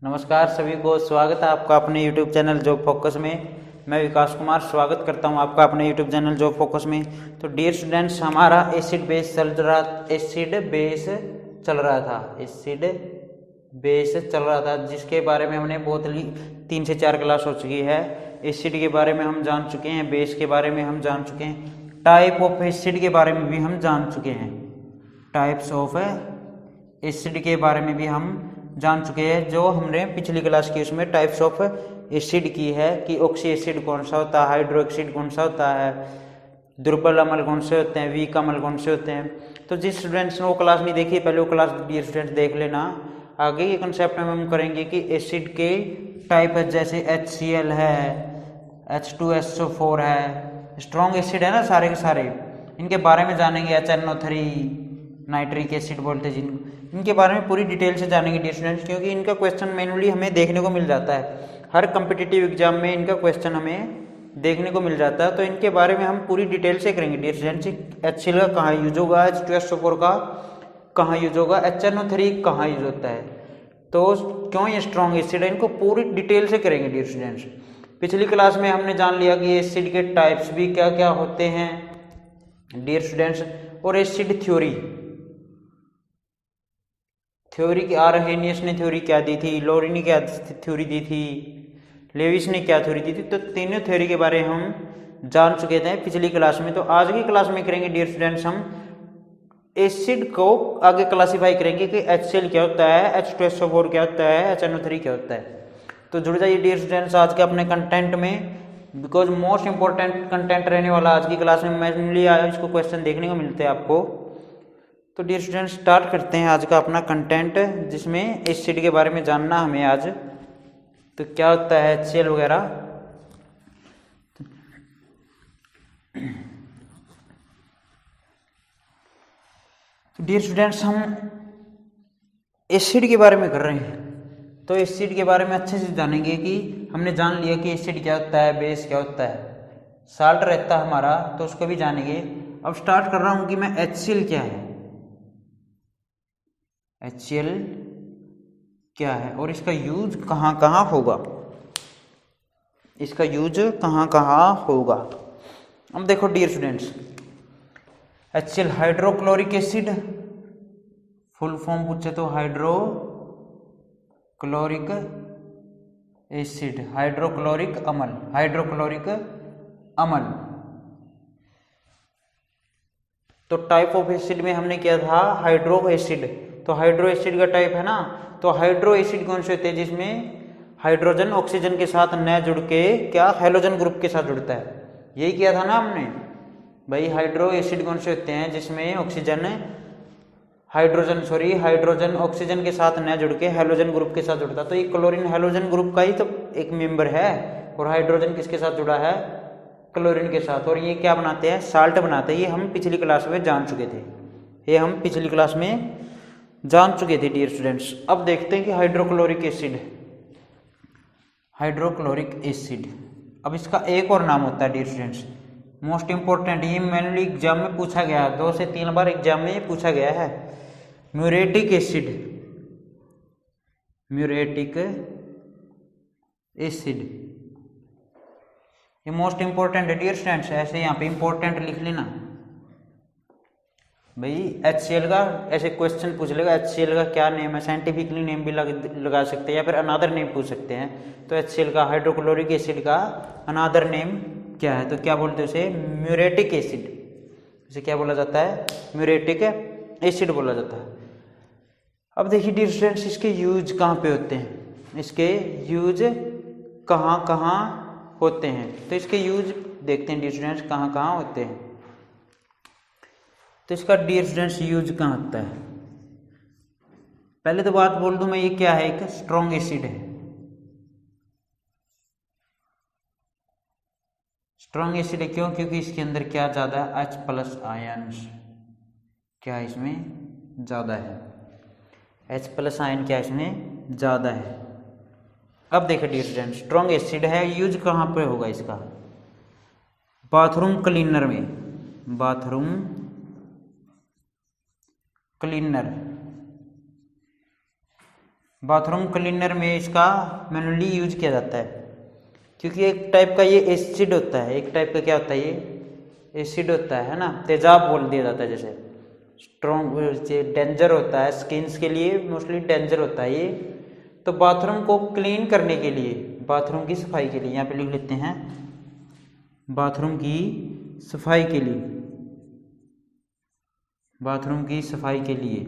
नमस्कार सभी को, स्वागत है आपका अपने YouTube चैनल जॉब फोकस में। मैं विकास कुमार स्वागत करता हूं आपका अपने YouTube चैनल जॉब फोकस में। तो डियर स्टूडेंट्स, हमारा एसिड बेस चल रहा था जिसके बारे में हमने बहुत 3 से 4 क्लास हो चुकी है। एसिड के बारे में हम जान चुके हैं, बेस के बारे में हम जान चुके हैं, टाइप ऑफ एसिड के बारे में भी हम जान चुके हैं, टाइप्स ऑफ एसिड के बारे में भी हम जान चुके हैं। जो हमने पिछली क्लास की उसमें टाइप्स ऑफ एसिड की है कि ऑक्सी एसिड कौन सा होता है, हाइड्रो एसिड कौन सा होता है, दुर्बल अम्ल कौन से होते हैं, वीक अम्ल कौन से होते हैं। तो जिस स्टूडेंट्स ने वो क्लास नहीं देखी, पहले वो क्लास डियर स्टूडेंट्स देख लेना। आगे ये कंसेप्ट में हम करेंगे कि एसिड के टाइप है, जैसे HCl है, H2SO4 है, स्ट्रॉन्ग एसिड है ना सारे के सारे, इनके बारे में जानेंगे। HNO3 नाइट्रिक एसिड बोलते हैं जिनको, इनके बारे में पूरी डिटेल से जानेंगे डियर स्टूडेंट्स, क्योंकि इनका क्वेश्चन मेनली हमें देखने को मिल जाता है। हर कम्पिटिटिव एग्जाम में इनका क्वेश्चन हमें देखने को मिल जाता है। तो इनके बारे में हम पूरी डिटेल से करेंगे डियर स्टूडेंट्स। HCl का कहाँ यूज होगा, H2SO4 का कहाँ यूज होगा, HNO3 कहाँ यूज होता है, तो क्यों ये स्ट्रॉन्ग एसिड है, इनको पूरी डिटेल से करेंगे डियर स्टूडेंट्स। पिछली क्लास में हमने जान लिया कि एसिड के टाइप्स भी क्या क्या होते हैं डियर स्टूडेंट्स, और एसिड थ्योरी की आरहेनियस ने थ्योरी क्या दी थी, लोरी ने क्या थ्योरी दी थी, लेविस ने क्या थ्योरी दी थी। तो तीनों थ्योरी के बारे में हम जान चुके थे पिछली क्लास में। तो आज की क्लास में करेंगे डियर स्टूडेंट्स हम एसिड को आगे क्लासिफाई करेंगे कि HCl क्या होता है, H2SO4 क्या होता है, HNO3 क्या होता है। तो जुड़ जाइए डियर स्टूडेंट्स आज के अपने कंटेंट में, बिकॉज मोस्ट इंपॉर्टेंट कंटेंट रहने वाला आज की क्लास में। मेनली इसको क्वेश्चन देखने को मिलते हैं आपको। तो डियर स्टूडेंट्स स्टार्ट करते हैं आज का अपना कंटेंट, जिसमें एसिड के बारे में जानना हमें आज। तो क्या होता है HCl वगैरह। तो डियर स्टूडेंट्स हम एसिड के बारे में कर रहे हैं, तो एसिड के बारे में अच्छे से जानेंगे कि हमने जान लिया कि एसिड क्या होता है, बेस क्या होता है, साल्ट रहता है हमारा, तो उसको भी जानेंगे। अब स्टार्ट कर रहा हूं कि मैं HCl क्या है, HCl क्या है और इसका यूज कहाँ कहाँ होगा, इसका यूज कहाँ कहाँ होगा। अब देखो dear students, HCl hydrochloric acid, full form पूछे तो हाइड्रोक्लोरिक एसिड, हाइड्रोक्लोरिक अम्ल। तो टाइप ऑफ एसिड में हमने किया था हाइड्रो एसिड, तो हाइड्रो एसिड का टाइप है ना। तो हाइड्रो एसिड कौन से होते हैं, जिसमें हाइड्रोजन ऑक्सीजन के साथ न जुड़ के क्या हैलोजन ग्रुप के साथ जुड़ता है, यही किया था ना हमने भाई। हाइड्रो एसिड कौन से होते हैं, जिसमें हाइड्रोजन ऑक्सीजन के साथ न जुड़ के हैलोजन ग्रुप के साथ जुड़ता। तो ये क्लोरीन हैलोजन ग्रुप का ही तो एक मेंबर है, और हाइड्रोजन किसके साथ जुड़ा है, क्लोरीन के साथ, और ये क्या बनाते हैं, साल्ट बनाते हैं। ये हम पिछली क्लास में जान चुके थे, डियर स्टूडेंट्स। अब देखते हैं कि हाइड्रोक्लोरिक एसिड, अब इसका एक और नाम होता है डियर स्टूडेंट्स, मोस्ट इंपॉर्टेंट, ये मेनली एग्जाम में पूछा गया, 2 से 3 बार एग्जाम में ये पूछा गया है। म्यूरेटिक एसिड, ये मोस्ट इंपॉर्टेंट है डियर स्टूडेंट्स, ऐसे यहाँ पे इंपॉर्टेंट लिख लेना भाई। HCl का ऐसे क्वेश्चन पूछ लेगा, HCl का क्या नेम है, साइंटिफिकली नेम भी लगा सकते हैं या फिर अनादर नेम पूछ सकते हैं। तो HCl का, हाइड्रोक्लोरिक एसिड का अनादर नेम क्या है, तो क्या बोलते हैं उसे, म्यूरेटिक एसिड। इसे क्या बोला जाता है, म्यूरेटिक एसिड बोला जाता है। अब देखिए डियर स्टूडेंट्स, इसके यूज कहाँ पे होते हैं, इसके यूज कहाँ कहाँ होते हैं। तो इसके यूज देखते हैं डियर स्टूडेंट्स कहाँ कहाँ होते हैं। तो इसका डियर स्टूडेंट्स यूज कहाँ होता है, पहले तो बात बोल दूं मैं, ये क्या है, एक स्ट्रॉन्ग एसिड है। स्ट्रॉन्ग एसिड है क्यों, क्योंकि इसके अंदर क्या ज्यादा है, H+ आयन्स क्या इसमें ज्यादा है, H+ आयन क्या इसमें ज्यादा है। अब देखिए डियर स्टूडेंट, स्ट्रॉन्ग एसिड है, यूज कहाँ पे होगा इसका, बाथरूम क्लीनर में, बाथरूम क्लीनर बाथरूम क्लीनर में इसका मैनुअली यूज किया जाता है, क्योंकि एक टाइप का ये एसिड होता है, एक टाइप का क्या होता है, ये एसिड होता है ना, तेजाब बोल दिया जाता है, जैसे स्ट्रॉन्ग डेंजर होता है स्किन्स के लिए, मोस्टली डेंजर होता है ये। तो बाथरूम को क्लीन करने के लिए, बाथरूम की सफाई के लिए, यहाँ पे लिख लेते हैं बाथरूम की सफाई के लिए, बाथरूम की सफाई के लिए,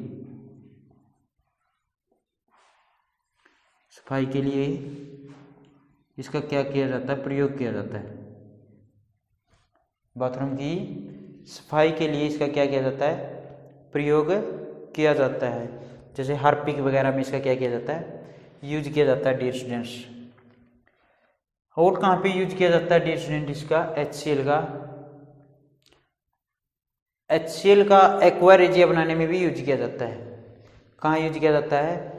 सफाई के लिए इसका क्या किया जाता है, प्रयोग किया जाता है। बाथरूम की सफाई के लिए इसका क्या किया जाता है, प्रयोग किया जाता है। जैसे हार्पिक वगैरह में इसका क्या किया जाता है, यूज किया जाता है डियर स्टूडेंट्स। और कहाँ पे यूज किया जाता है डियर स्टूडेंट, इसका HCl का एक्वा रेजिया बनाने में भी यूज किया जाता है। कहाँ यूज किया जाता है,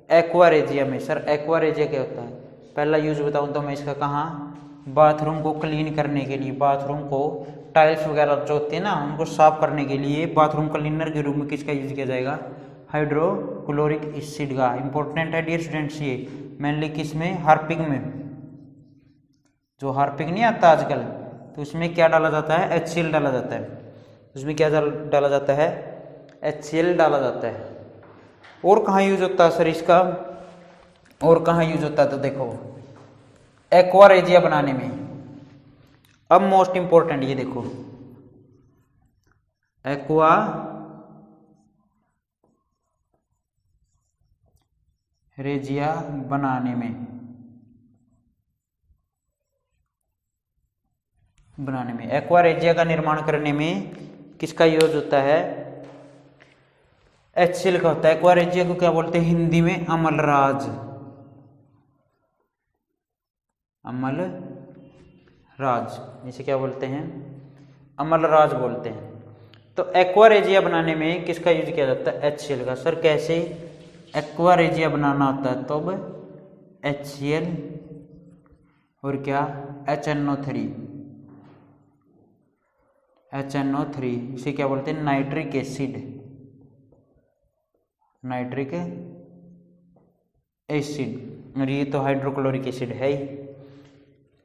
एक्वा रेजिया में। सर एक्वा रेजिया क्या होता है, पहला यूज बताऊं तो मैं इसका, कहाँ, बाथरूम को क्लीन करने के लिए, बाथरूम को टाइल्स वगैरह जो होते हैं ना उनको साफ करने के लिए बाथरूम क्लीनर के रूप में किसका यूज किया जाएगा, हाइड्रोक्लोरिक एसिड का। इंपॉर्टेंट है डियर स्टूडेंट्स ये, मेनली किस में, हार्पिक में। जो हार्पिक नहीं आता आजकल, तो उसमें क्या डाला जाता है, HCl डाला जाता है। उसमें क्या डाला जाता है, HCl डाला जाता है। और कहाँ यूज होता है सर इसका, और कहाँ यूज होता है, तो देखो एक्वा रेजिया बनाने में। अब मोस्ट इंपॉर्टेंट ये देखो, एक्वा रेजिया बनाने में एक्वा रेजिया का निर्माण करने में किसका यूज होता है, HCl का होता है। एक्वा रेजिया को क्या बोलते हैं हिंदी में, अमलराज, अमलराज, इसे क्या बोलते हैं, अमलराज बोलते हैं। तो एक्वा रेजिया बनाने में किसका यूज किया जाता है, HCl का। सर कैसे एक्वा रेजिया बनाना होता है, तब HCl और क्या, HNO3, इसे क्या बोलते हैं, नाइट्रिक एसिड, नाइट्रिक एसिड, और ये तो हाइड्रोक्लोरिक एसिड है ही।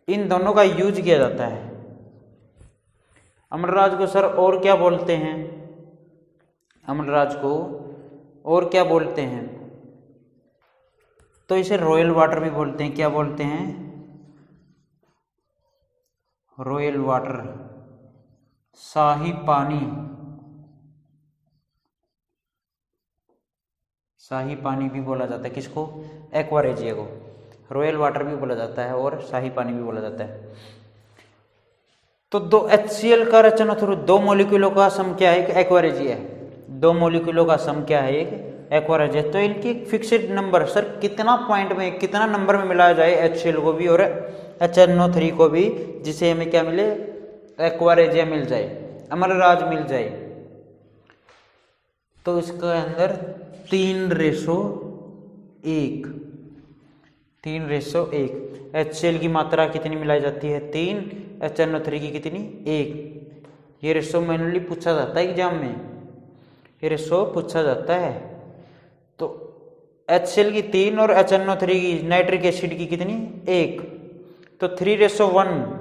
इन दोनों का यूज किया जाता है। अमलराज को सर और क्या बोलते हैं, अमलराज को और क्या बोलते हैं, तो इसे रॉयल वाटर भी बोलते हैं। क्या बोलते हैं, रॉयल वाटर, शाही पानी, शाही पानी भी बोला जाता है किसको, एक्वा रेजिया को। रॉयल वाटर भी बोला जाता है और शाही पानी भी बोला जाता है। तो दो HCl का रचना थ्रू, दो मॉलिक्यूलों का सम क्या है, एक एक्वा रेजिया है, दो मॉलिक्यूलों का सम क्या है, एक एक्वा रेजिया। तो इनकी एक फिक्स्ड नंबर, सर कितना पॉइंट में, कितना नंबर में मिलाया जाए HCl को भी और HNO3 को भी, जिसे हमें क्या मिले, एक्वा रेजिया मिल जाए, अमलराज मिल जाए। तो इसके अंदर 3:1, 3:1। HCl की मात्रा कितनी मिलाई जाती है, 3, HNO3 की कितनी, 1। ये रेशो मैनुअली पूछा जाता है एग्जाम में, ये रेशो पूछा जाता है। तो HCl की 3 और HNO3 की, नाइट्रिक एसिड की कितनी, 1। तो 3:1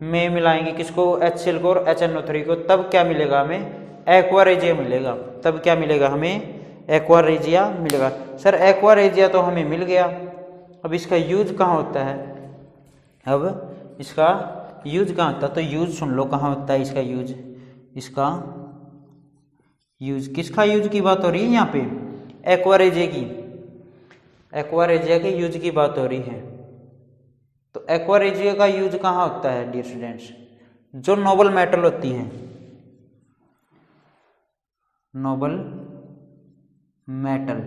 में मिलाएंगे किसको, HCl को और HNO3 को, तब क्या मिलेगा हमें, एक्वा रेजिया मिलेगा। तब क्या मिलेगा हमें, एक्वा रेजिया मिलेगा। सर एक्वा रेजिया तो हमें मिल गया, अब इसका यूज कहाँ होता है, अब इसका यूज कहाँ होता है, तो यूज सुन लो कहाँ होता है इसका यूज। इसका यूज, किसका यूज की बात हो रही है यहाँ पे, एक्वा रेजिया की, एक्वा रेजिया के यूज की बात हो रही है। तो एक्वा रेजिया का यूज कहाँ होता है डियर स्टूडेंट्स, जो नोबल मेटल होती हैं, नोबल मेटल,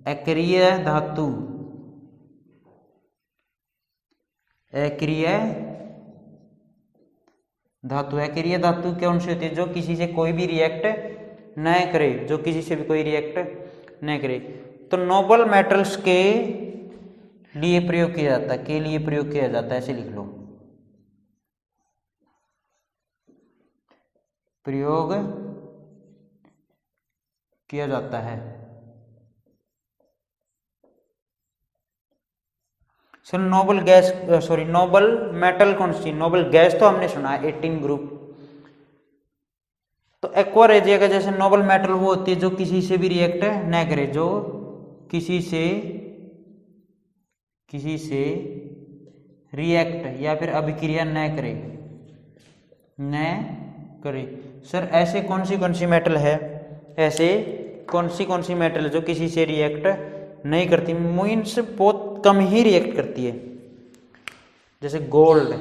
अक्रिय धातु, अक्रिय धातु, अक्रिय धातु कौन सी होती है, जो किसी से कोई भी रिएक्ट न करे, जो किसी से भी कोई रिएक्ट न करे। तो नोबल मेटल्स के लिए प्रयोग किया जाता है, के लिए प्रयोग किया जाता है, ऐसे लिख लो, प्रयोग किया जाता है। Sir noble gas Nobel metal कौन सी? नोबल गैस तो हमने सुना है 18 ग्रुप। तो एक्वा रेजिया का जैसे नोबल मेटल वो होती है जो किसी से भी रिएक्ट न करे, जो किसी से रिएक्ट या फिर अभिक्रिया न करे। सर ऐसे कौन सी मेटल है, ऐसे कौन सी मेटल है जो किसी से रिएक्ट नहीं करती, मीन्स बहुत कम ही रिएक्ट करती है? जैसे gold,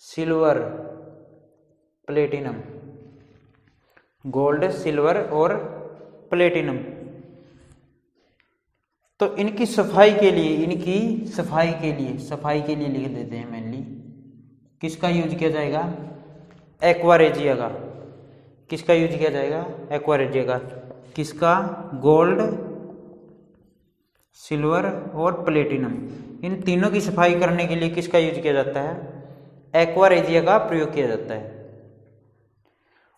silver, platinum. Gold, silver और प्लेटिनम। तो इनकी सफाई के लिए लिख देते हैं मेनली किसका यूज किया जाएगा? एक्वा रेजिया का। किसका यूज किया जाएगा? एक्वा रेजिया का। किसका? गोल्ड, सिल्वर और प्लेटिनम। इन तीनों की सफाई करने के लिए किसका यूज किया जाता है? एक्वा रेजिया का प्रयोग किया जाता है।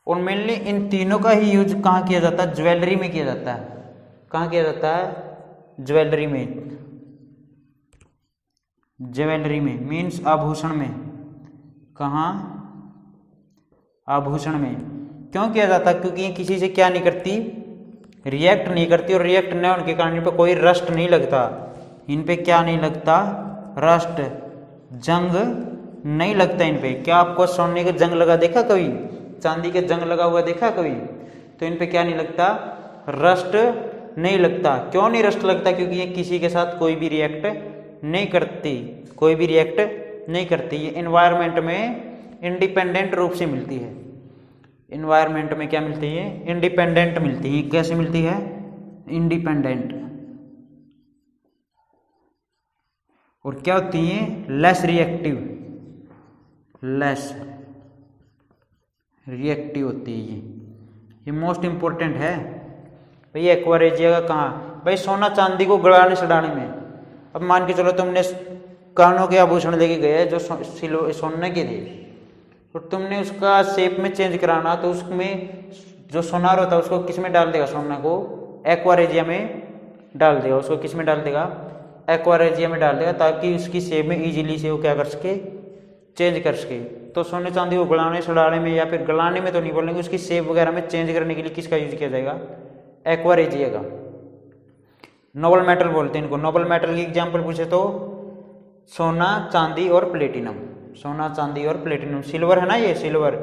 और मेनली इन तीनों का ही यूज कहाँ किया जाता है? ज्वेलरी में किया जाता है। कहाँ किया जाता है? ज्वेलरी में मीन्स आभूषण में। कहाँ? आभूषण में। क्यों किया जाता है? क्योंकि ये किसी से क्या नहीं करती? रिएक्ट नहीं करती, और रिएक्ट न होने के कारण इन पर कोई रस्ट नहीं लगता। इन पे क्या नहीं लगता? रस्ट, जंग नहीं लगता इन पे। क्या आपको सोने का जंग लगा देखा कभी? चांदी का जंग लगा हुआ देखा कभी? तो इन पे क्या नहीं लगता? रस्ट नहीं लगता। क्यों नहीं रस्ट लगता? क्योंकि ये किसी के साथ कोई भी रिएक्ट नहीं करती। ये एनवायरनमेंट में इंडिपेंडेंट रूप से मिलती है। एनवायरनमेंट में क्या मिलती है? इंडिपेंडेंट मिलती है। कैसे मिलती है? इंडिपेंडेंट। और क्या होती है? लेस रिएक्टिव होती है। ये मोस्ट इंपॉर्टेंट है भाई। एक्वा रेजिया का कहाँ? भाई सोना चांदी को गड़ाने सड़ाने में। अब मान के चलो तुमने कानों के आभूषण लेके गए जो सोने के थे, और तुमने उसका शेप में चेंज कराना, तो उसमें जो सोनार होता है उसको किस में डाल देगा? सोना को एक्वा रेजिया में डाल देगा। उसको किस में डाल देगा? एक्वा रेजिया में डाल देगा, ताकि उसकी शेप में इजीली से वो क्या कर सके? चेंज कर सके। तो सोने चांदी को गलाने सड़ाने में, या फिर गलाने में तो नहीं बोलेंगे, उसकी शेप वगैरह में चेंज करने के लिए किसका यूज किया जाएगा? एक्वा रेजिया का। नोबल मेटल बोलते हैं इनको। नोबल मेटल की एग्जांपल पूछे तो सोना, चांदी और प्लेटिनम। सोना, चांदी और प्लेटिनम। सिल्वर है ना, ये सिल्वर,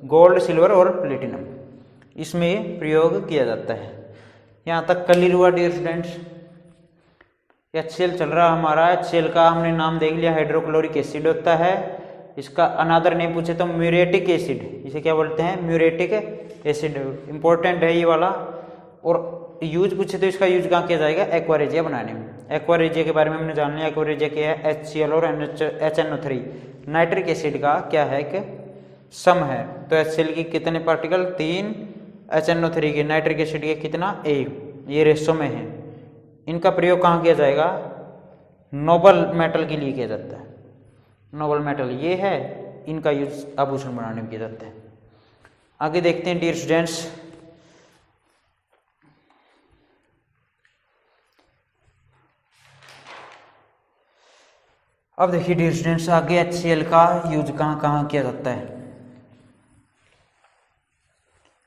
गोल्ड, सिल्वर और प्लेटिनम, इसमें प्रयोग किया जाता है। यहाँ तक क्लियर हुआ डियर स्टूडेंट्स? HCl चल रहा हमारा। HCl का हमने नाम देख लिया, हाइड्रोक्लोरिक एसिड होता है। इसका अनादर नेम पूछे तो म्यूरेटिक एसिड। इसे क्या बोलते हैं? Muriatic acid. इंपॉर्टेंट है ये वाला। और यूज पूछे तो इसका यूज कहाँ किया जाएगा? एक्वा रेजिया बनाने में। एक्वा रेजिया के बारे में हमने जान लिया। एक्वा रेजिया क्या है? HCl और HNO3 नाइट्रिक एसिड का क्या है कि सम है। तो HCl की कितने पार्टिकल? 3, HNO3 के नाइट्रिक एसिड के कितना? 1। ये रेशो में है। इनका प्रयोग कहाँ किया जाएगा? नोबल मेटल के लिए किया जाता है। नोबल मेटल ये है, इनका यूज आभूषण बनाने में किया जाता है। आगे देखते हैं डियर स्टूडेंट्स। अब देखिए डियर स्टूडेंट्स, आगे HCl का यूज कहाँ किया जाता है।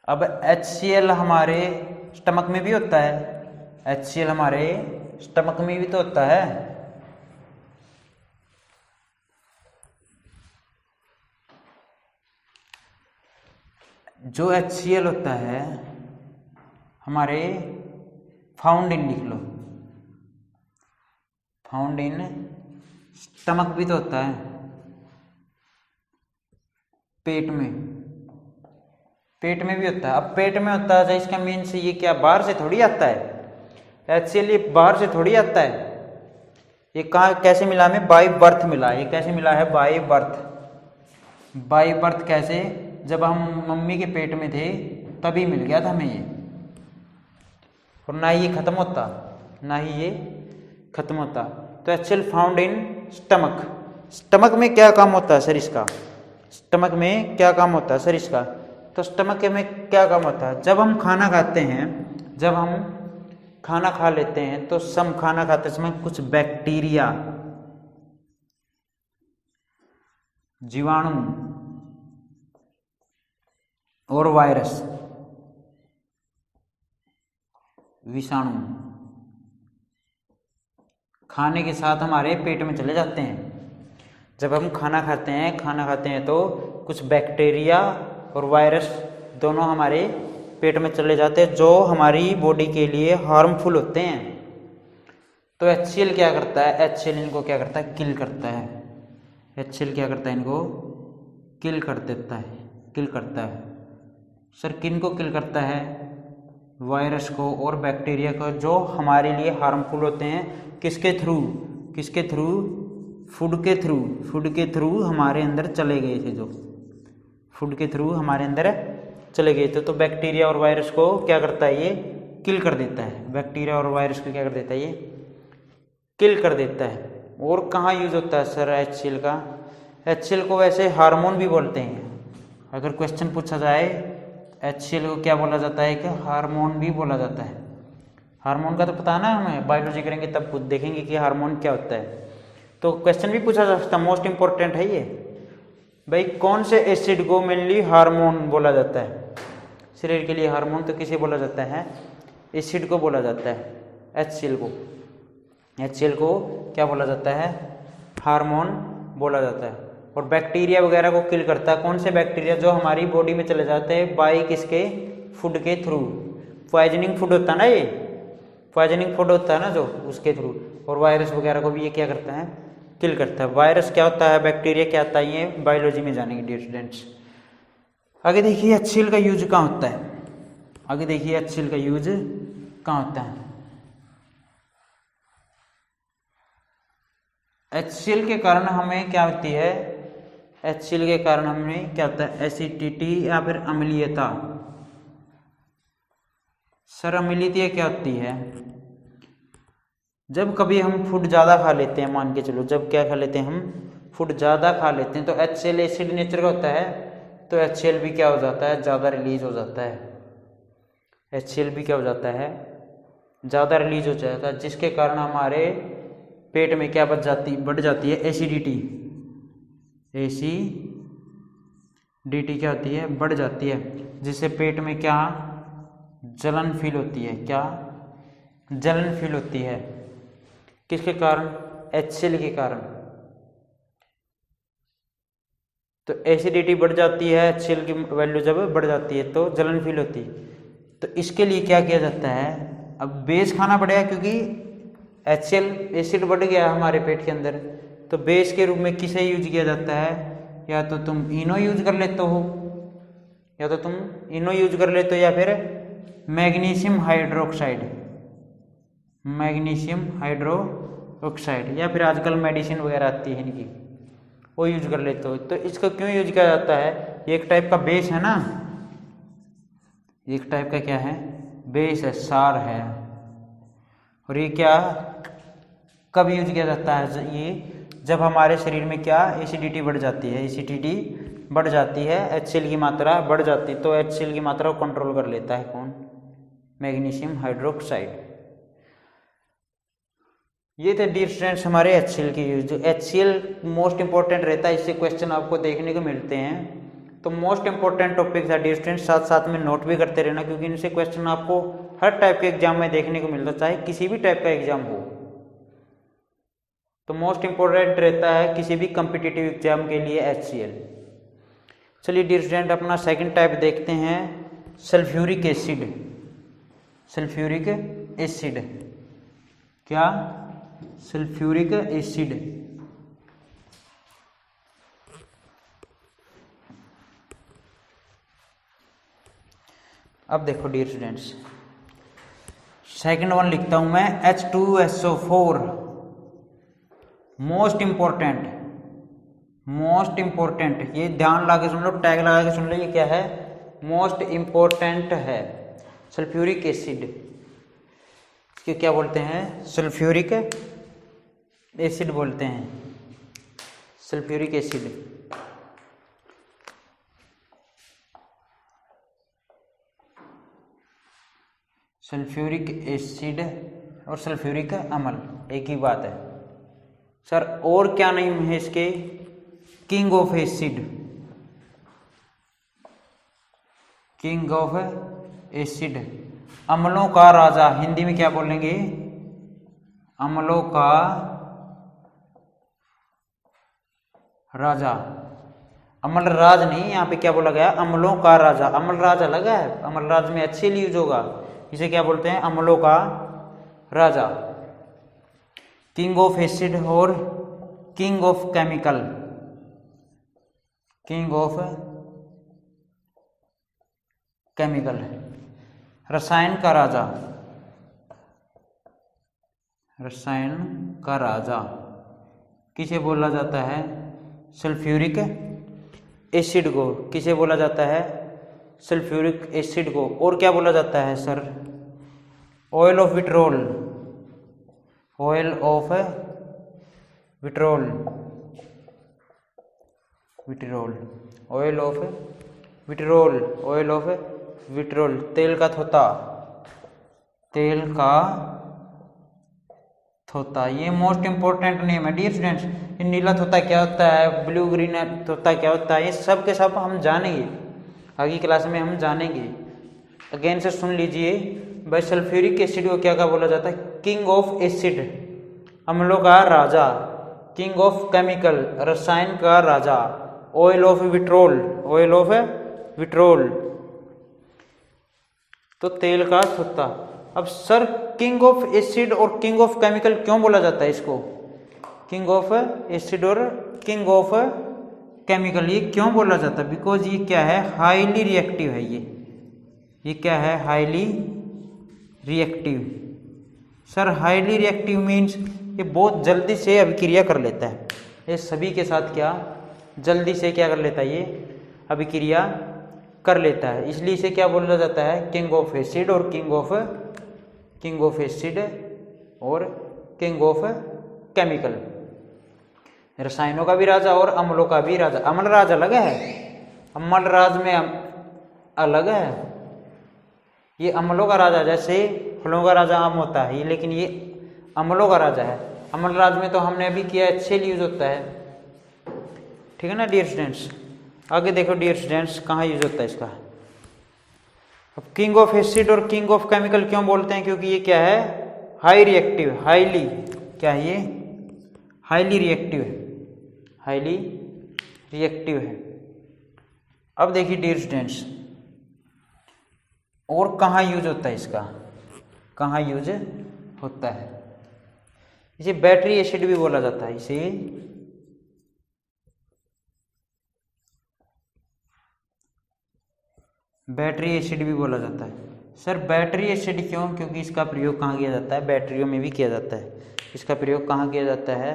अब HCl हमारे स्टमक में भी होता है। HCl हमारे स्टमक में भी तो होता है। जो HCl होता है हमारे फाउंड इन, लिख लो, फाउंड इन स्टमक भी तो होता है, पेट में भी होता है। अब पेट में होता है, इसका मीन्स ये क्या बाहर से थोड़ी आता है? HCl ये बाहर से थोड़ी आता है। ये कहाँ कैसे मिला हमें? बाय बर्थ मिला। ये कैसे मिला है? By birth. बाय बर्थ कैसे? जब हम मम्मी के पेट में थे तभी मिल गया था हमें ये। और ना ही ये खत्म होता, तो HCl found in stomach. Stomach में क्या काम होता है सर इसका? स्टमक में क्या काम होता है सर इसका? तो स्टमक में क्या काम होता है? जब हम खाना खाते हैं, जब हम खाना खा लेते हैं तो सम खाना खाते समय कुछ बैक्टीरिया, जीवाणु और वायरस, विषाणु खाने के साथ हमारे पेट में चले जाते हैं। जब हम खाना खाते हैं तो कुछ बैक्टीरिया और वायरस दोनों हमारे पेट में चले जाते हैं जो हमारी बॉडी के लिए हार्मफुल होते हैं। तो HCl क्या करता है, HCl इनको क्या करता है, किल करता है। HCl क्या करता है, इनको किल कर देता है, किल करता है। सर किन को किल करता है, वायरस को और बैक्टीरिया को जो हमारे लिए हार्मफुल होते हैं। किसके थ्रू, किसके थ्रू, फूड के थ्रू, फूड के थ्रू हमारे अंदर चले गए थे, जो फूड के थ्रू हमारे अंदर चले गए थे। तो बैक्टीरिया और वायरस को क्या करता है, ये किल कर देता है। बैक्टीरिया और वायरस को क्या कर देता है, ये किल कर देता है। और कहाँ यूज होता है सर HCl का, HCl को वैसे हार्मोन भी बोलते हैं। अगर क्वेश्चन पूछा जाए HCl को क्या बोला जाता है, कि हार्मोन भी बोला जाता है। हार्मोन का तो पता ना, हमें बायोलॉजी करेंगे तब देखेंगे कि हार्मोन क्या होता है। तो क्वेश्चन भी पूछा जा सकता है, मोस्ट इंपॉर्टेंट है ये भाई, कौन से एसिड को मेनली हार्मोन बोला जाता है। शरीर के लिए हार्मोन तो किसे बोला जाता है, एसिड को बोला जाता है, HCl को। HCl को क्या बोला जाता है, हार्मोन बोला जाता है। और बैक्टीरिया वगैरह को किल करता है। कौन से बैक्टीरिया, जो हमारी बॉडी में चले जाते हैं बाई किसके, फूड के थ्रू। पॉइजनिंग फूड होता है ना, ये पॉइजनिंग फूड होता है ना जो, उसके थ्रू। और वायरस वगैरह को भी ये क्या करता है, किल करता है। वायरस क्या होता है, बैक्टीरिया क्या होता है, ये बायोलॉजी में जानेंगे डियर स्टूडेंट्स। आगे देखिए HCl का यूज कहाँ होता है, आगे देखिए HCl का यूज कहाँ होता है। HCl के कारण हमें क्या होती है, HCl के कारण हमें क्या होता है, एसिडिटी या फिर अम्लीयता। सर अम्लीयता क्या होती है, जब कभी हम फूड ज़्यादा खा लेते हैं, मान के चलो जब क्या खा लेते हैं, हम फूड ज़्यादा खा लेते हैं तो HCl एसिड नेचर का होता है, तो HCl भी क्या हो जाता है, ज़्यादा रिलीज हो जाता है। HCl भी क्या हो जाता है, ज़्यादा रिलीज हो जाता है, जिसके कारण हमारे पेट में क्या बढ़ जाती है, एसिडिटी। एसिडिटी क्या होती है, बढ़ जाती है, जिससे पेट में क्या जलन फील होती है, क्या जलन फील होती है। किसके कारण, HCl के कारण। तो एसिडिटी बढ़ जाती है, HCl की वैल्यू जब बढ़ जाती है तो जलन फील होती है। तो इसके लिए क्या किया जाता है, अब बेस खाना पड़ेगा क्योंकि HCl एसिड बढ़ गया हमारे पेट के अंदर। तो बेस के रूप में किसे यूज किया जाता है, या तो तुम इनो यूज कर लेते हो, या तो तुम इनो यूज कर लेते हो, या फिर मैग्नीशियम हाइड्रोक्साइड, मैग्नीशियम हाइड्रोक्साइड, या फिर आजकल मेडिसिन वगैरह आती है इनकी, वो यूज कर लेते हो। तो इसको क्यों यूज किया जाता है, ये एक टाइप का बेस है ना, एक टाइप का क्या है, बेस है, सार है। और ये क्या कब यूज किया जाता है, ये जब हमारे शरीर में क्या एसिडिटी बढ़ जाती है, एसिडिटी बढ़ जाती है, HCl की मात्रा बढ़ जाती है। तो HCl की मात्रा को कंट्रोल कर लेता है कौन, मैग्नीशियम हाइड्रोक्साइड। ये थे डियर स्टूडेंट्स हमारे HCl के यूज। जो HCl मोस्ट इंपॉर्टेंट रहता है, इससे क्वेश्चन आपको देखने को मिलते हैं। तो मोस्ट इंपॉर्टेंट टॉपिक था डियर स्टूडेंट्स, साथ साथ में नोट भी करते रहना, क्योंकि इनसे क्वेश्चन आपको हर टाइप के एग्जाम में देखने को मिलता, चाहे किसी भी टाइप का एग्जाम हो। तो मोस्ट इंपॉर्टेंट रहता है किसी भी कॉम्पिटिटिव एग्जाम के लिए HCl। चलिए डियर स्टूडेंट अपना सेकंड टाइप देखते हैं, सल्फ्यूरिक एसिड। सल्फ्यूरिक एसिड, क्या, सल्फ्यूरिक एसिड। अब देखो डियर स्टूडेंट्स, सेकंड वन लिखता हूं मैं, H2SO4। Most important, most important, ये ध्यान लगा के सुन लो, टैग लगा के सुन लो, ये क्या है, मोस्ट इंपॉर्टेंट है सल्फ्यूरिक एसिड। इसके क्या बोलते हैं, सल्फ्यूरिक एसिड बोलते हैं, सल्फ्यूरिक एसिड। सल्फ्यूरिक एसिड और सल्फ्यूरिक अम्ल एक ही बात है सर। और क्या नाम है इसके? King of acid, king of acid, अम्लों का राजा। हिंदी में क्या बोलेंगे? अम्लों का राजा। अम्ल राज नहीं, यहाँ पे क्या बोला गया? अम्लों का राजा। अम्ल राज अलग है, अम्ल राज में अच्छे यूज होगा। इसे क्या बोलते हैं? अम्लों का राजा। किंग ऑफ एसिड और king of chemical, king of chemical, रसायन का राजा, रसायन का राजा किसे बोला जाता है? सल्फ्यूरिक एसिड को। किसे बोला जाता है? सल्फ्यूरिक एसिड को। और क्या बोला जाता है sir? Oil of vitriol, oil of vitriol, vitriol, oil of vitriol, oil of vitriol, तेल का थोता, तेल का थोता। ये मोस्ट इंपॉर्टेंट नेम है डियर स्टूडेंट्स। ये नीला थोता क्या होता है, ब्लू ग्रीन थोता क्या होता है, ये सब के सब हम जानेंगे, आगे क्लास में हम जानेंगे। अगेन से सुन लीजिए, भाई सल्फ्यूरिक एसिड को क्या बोला जाता है? किंग ऑफ एसिड, अम्लों का राजा। किंग ऑफ केमिकल, रसायन का राजा। Oil of vitriol, oil of vitriol, तो तेल का थोता। अब सर किंग ऑफ एसिड और किंग ऑफ केमिकल क्यों बोला जाता है इसको? किंग ऑफ एसिड और किंग ऑफ केमिकल ये क्यों बोला जाता है? बिकॉज ये क्या है? हाईली रिएक्टिव है। ये क्या है? Highly reactive. Sir highly reactive means ये बहुत जल्दी से अभिक्रिया कर लेता है। ये सभी के साथ क्या जल्दी से क्या कर लेता है? ये अभिक्रिया कर लेता है, इसलिए इसे क्या बोला जाता है? किंग ऑफ एसिड और किंग ऑफ एसिड और किंग ऑफ केमिकल, रसायनों का भी राजा और अम्लों का भी राजा। अम्ल राज अलग है, अम्ल राज में अलग है। ये अम्लों का राजा, जैसे फलों का राजा आम होता है, लेकिन ये अम्लों का राजा है। अम्ल राज में तो हमने अभी किया है, सेल यूज होता है, ठीक है ना डियर स्टूडेंट्स। आगे देखो डियर स्टूडेंट्स कहाँ यूज होता है इसका। अब किंग ऑफ एसिड और किंग ऑफ केमिकल क्यों बोलते हैं? क्योंकि ये क्या है? हाई रिएक्टिव, हाईली क्या है? ये हाईली रिएक्टिव है, हाईली रिएक्टिव है। अब देखिए डियर स्टूडेंट्स, और कहाँ यूज होता है इसका? कहाँ यूज होता है? इसे बैटरी एसिड भी बोला जाता है। इसे बैटरी एसिड भी बोला जाता है। सर बैटरी एसिड क्यों? क्योंकि इसका प्रयोग कहाँ किया जाता है? बैटरियों में भी किया जाता है। इसका प्रयोग कहाँ किया जाता है?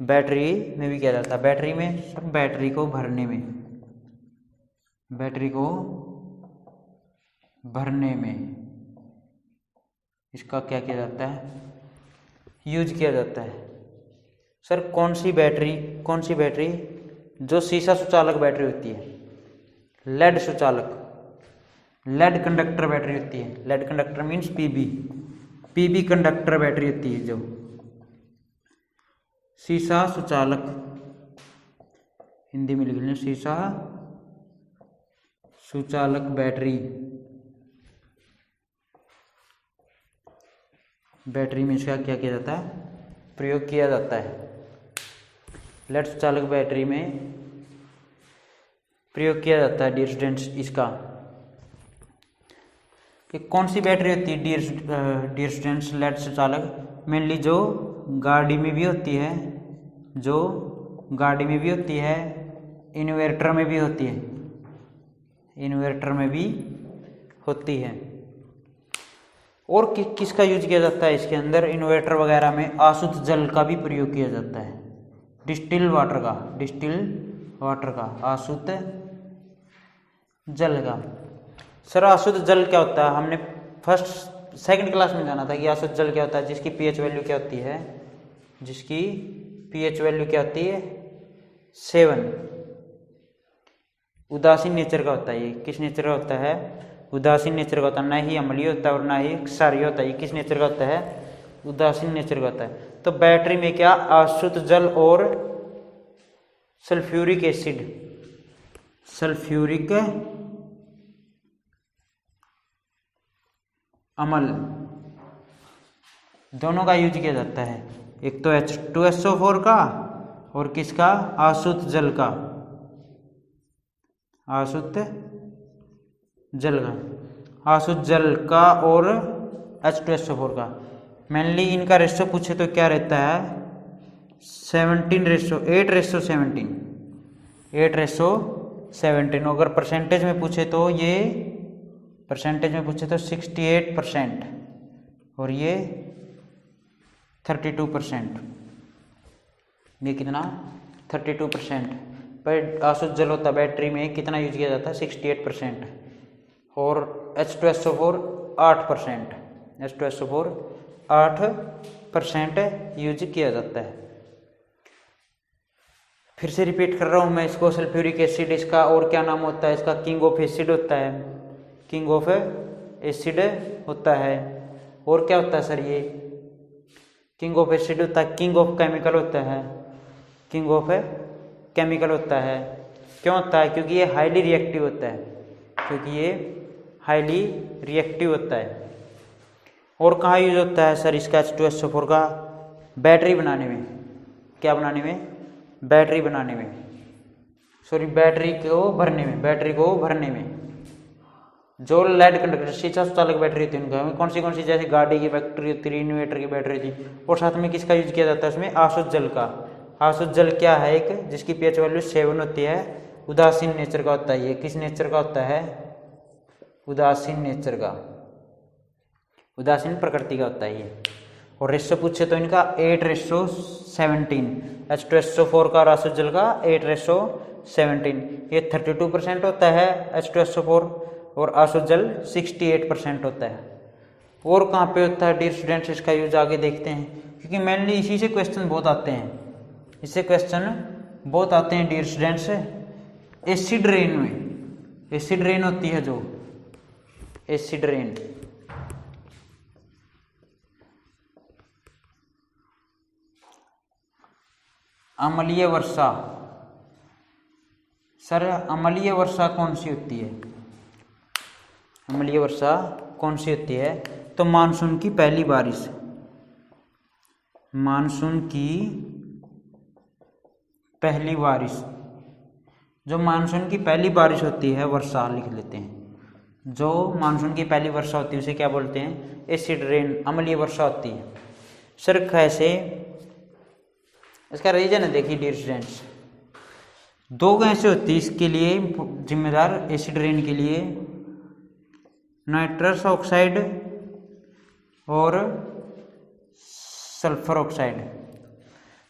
बैटरी में भी किया जाता है। बैटरी में सर बैटरी को भरने में, बैटरी को भरने में इसका क्या किया जाता है? यूज किया जाता है। सर कौन सी बैटरी? कौन सी बैटरी? जो शीशा सुचालक बैटरी होती है, लेड सुचालक, लेड कंडक्टर बैटरी होती है। Lead conductor means PB conductor battery होती है। जो शीशा सुचालक, हिंदी में लिख लें शीशा सुचालक बैटरी, बैटरी में इसका क्या किया जाता है? प्रयोग किया जाता है। लेड सुचालक बैटरी में प्रयोग किया जाता है डियर स्टूडेंट्स इसका। कि कौन सी बैटरी होती है डियर स्टूडेंट्स? लेड सुचालक मेनली जो गाड़ी में भी होती है, जो गाड़ी में भी होती है, इन्वर्टर में भी होती है, इन्वर्टर में भी होती है। और किसका यूज किया जाता है इसके अंदर? इन्वर्टर वगैरह में आसुत जल का भी प्रयोग किया जाता है, डिस्टिल वाटर का, डिस्टिल वाटर का, आसुत जल का। सर आसुत जल क्या होता है? हमने सेकंड क्लास में जाना था कि आसुत जल क्या होता है? जिसकी पीएच वैल्यू क्या होती है? जिसकी पीएच वैल्यू क्या होती है? 7। उदासीन नेचर का होता है। ये किस नेचर का होता है? उदासीन नेचर का होता है, ना ही अम्लीय होता है और ना ही क्षारीय होता है। ये किस नेचर का होता है? उदासीन नेचर का होता है। तो बैटरी में क्या अशुद्ध जल और सल्फ्यूरिक एसिड, सल्फ्यूरिक अम्ल दोनों का यूज किया जाता है। एक तो H2SO4 का और किसका? अशुद्ध जल का, अशुद्ध जल का, अशुद्ध जल का और H2SO4 का। मेनली इनका रेशो पूछे तो क्या रहता है? 8:17, 8:17। अगर परसेंटेज में पूछे तो ये परसेंटेज में पूछे तो 68% और ये 32%। ये कितना? 32%। पर अशुद्ध जल होता बैटरी में कितना यूज किया जाता है? 68% और H2SO4 8%, H2SO4 8% यूज किया जाता है। फिर से रिपीट कर रहा हूँ मैं इसको, सल्फ्यूरिक एसिड इसका और क्या नाम होता है? इसका किंग ऑफ एसिड होता है, किंग ऑफ एसिड होता है। और क्या होता है सर? ये किंग ऑफ एसिड होता है, किंग ऑफ केमिकल होता है, किंग ऑफ केमिकल होता है। क्यों होता है? क्योंकि ये हाईली रिएक्टिव होता है, क्योंकि ये हाईली रिएक्टिव होता है। और कहाँ यूज होता है सर इसका H2SO4 का? बैटरी बनाने में। क्या बनाने में? बैटरी बनाने में, सॉरी बैटरी को भरने में, बैटरी को भरने में। जो लेड कंडक्टर शीशा चालक बैटरी होती है उनका कौन सी जैसे गाड़ी की बैटरी होती है, इन्वर्टर की बैटरी थी। और साथ में किसका यूज किया जाता है उसमें? अशुद्ध जल का। अशुद्ध जल क्या है? एक जिसकी pH वैल्यू 7 होती है, उदासीन नेचर का होता है। ये किस नेचर का होता है? उदासीन नेचर का, उदासीन प्रकृति का होता है ये। और रेशो पूछे तो इनका 8:17, H2SO4 का और अशुद्ध जल का 8:17। ये 32% होता है H2SO4 और अशुद्ध जल 68% होता है। और कहाँ पे होता है डियर स्टूडेंट्स? इसका यूज आगे देखते हैं, क्योंकि मेनली इसी से क्वेश्चन बहुत आते हैं, इससे क्वेश्चन बहुत आते हैं डियर स्टूडेंट्स। एसिड रेन में, एसिड रेन होती है जो, एसिड रेन, अम्लीय वर्षा। सर अम्लीय वर्षा कौन सी होती है? अम्लीय वर्षा कौन सी होती है? तो मानसून की पहली बारिश, मानसून की पहली बारिश, जो मानसून की पहली बारिश होती है, वर्षा लिख लेते हैं। जो मानसून की पहली वर्षा होती है उसे क्या बोलते हैं? एसिड रेन, अम्लीय वर्षा होती है। सर कैसे? इसका रीजन है, देखिए डियर स्टूडेंट्स, दो गैसें होती है इसके लिए जिम्मेदार, एसिड रेन के लिए, नाइट्रस ऑक्साइड और सल्फर ऑक्साइड।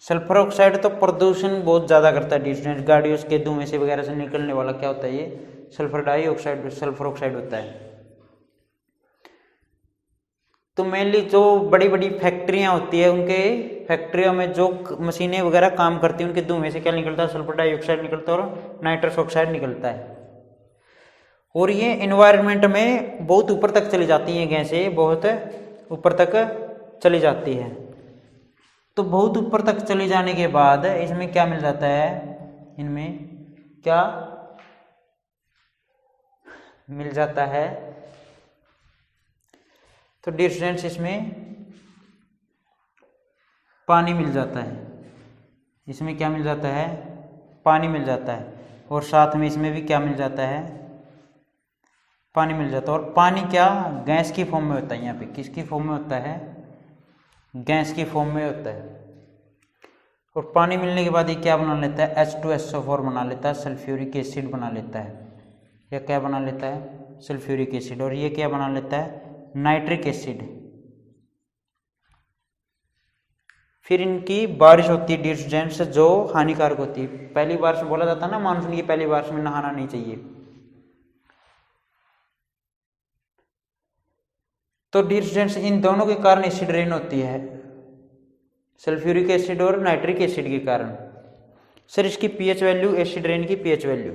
सल्फर ऑक्साइड तो प्रदूषण बहुत ज़्यादा करता है डियर स्टूडेंट्स, गाड़ियों के धुएं से वगैरह से निकलने वाला क्या होता है? ये सल्फर डाइऑक्साइड, सल्फर ऑक्साइड होता है। तो मेनली जो बड़ी बड़ी फैक्ट्रियां होती है, उनके फैक्ट्रियों में जो मशीनें वगैरह काम करती हैं, उनके धुएं से क्या निकलता है? सल्फर डाइऑक्साइड निकलता है और नाइट्रस ऑक्साइड निकलता है। और ये एनवायरनमेंट में बहुत ऊपर तक चली जाती हैं गैसें, बहुत ऊपर तक चली जाती है। तो बहुत ऊपर तक चले जाने के बाद इसमें क्या मिल जाता है? इनमें क्या मिल जाता है? तो डियर स्टूडेंट्स इसमें पानी मिल जाता है। इसमें क्या मिल जाता है? पानी मिल जाता है। और साथ में इसमें भी क्या मिल जाता है? पानी मिल जाता है। और पानी क्या गैस की फॉर्म में होता है। यहाँ पे किसकी फॉर्म में होता है? गैस की फॉर्म में होता है। और पानी मिलने के बाद ये क्या बना लेता है? H2SO4 बना लेता है, सल्फ्यूरिक एसिड बना लेता है। यह क्या बना लेता है? Sulphuric acid. और ये क्या बना लेता है? Nitric acid. फिर इनकी बारिश होती है डियर स्टूडेंट्स, जो हानिकारक होती है। पहली बारिश में बोला जाता है ना, मानसून की पहली बारिश में नहाना नहीं चाहिए। तो डियर स्टूडेंट्स इन दोनों के कारण एसिड रेन होती है, सल्फ्यूरिक एसिड और नाइट्रिक एसिड के कारण। सर इसकी पीएच वैल्यू, एसिड रेन की पीएच वैल्यू,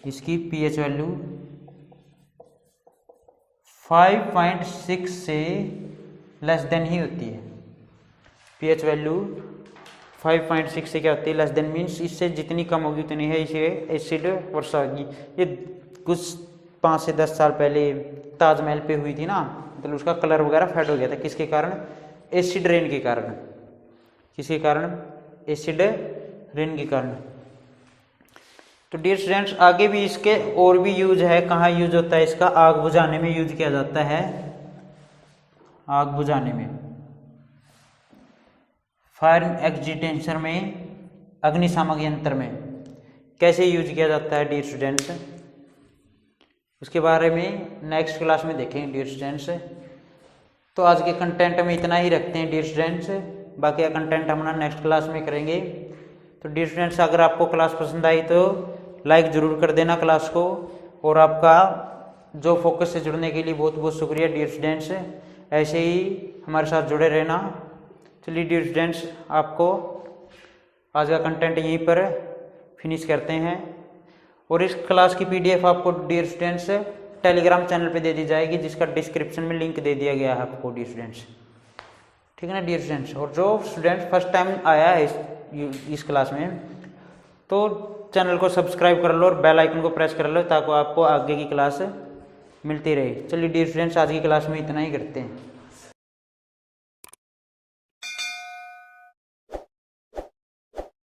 इसकी पीएच वैल्यू 5.6 से लेस देन ही होती है। pH वैल्यू 5.6 से क्या होती है, लेस देन मीन्स इससे जितनी कम होगी उतनी है इसे एसिड वर्षा होगी। ये कुछ 5 से 10 साल पहले ताजमहल पे हुई थी ना, मतलब उसका कलर वगैरह फेड हो गया था, किसके कारण, एसिड रेन के कारण। किसके कारण, एसिड रेन के कारण। तो डियर स्टूडेंट्स आगे भी इसके और भी यूज है, कहाँ यूज होता है इसका, आग बुझाने में यूज किया जाता है, आग बुझाने में, फायर एक्सटिंग्विशर में, अग्निशामक यंत्र में कैसे यूज किया जाता है डियर स्टूडेंट्स, उसके बारे में नेक्स्ट क्लास में देखेंगे डियर स्टूडेंट्स। तो आज के कंटेंट में इतना ही रखते हैं डियर स्टूडेंट्स, बाकी का कंटेंट हम ना नेक्स्ट क्लास में करेंगे। तो डियर स्टूडेंट्स अगर आपको क्लास पसंद आई तो लाइक ज़रूर कर देना क्लास को, और आपका जो फोकस से जुड़ने के लिए बहुत बहुत शुक्रिया डियर स्टूडेंट्स। ऐसे ही हमारे साथ जुड़े रहना। चलिए डियर स्टूडेंट्स आपको आज का कंटेंट यहीं पर फिनिश करते हैं, और इस क्लास की PDF आपको डियर स्टूडेंट्स टेलीग्राम चैनल पे दे दी जाएगी, जिसका डिस्क्रिप्शन में लिंक दे दिया गया है आपको डियर स्टूडेंट्स, ठीक है ना डियर स्टूडेंट्स। और जो स्टूडेंट फर्स्ट टाइम आया है इस क्लास में, तो चैनल को सब्सक्राइब कर लो और बेल आइकन को प्रेस कर लो, ताकि आपको आगे की क्लास मिलती रहे। चलिए डियर स्टूडेंट्स आज की क्लास में इतना ही करते हैं।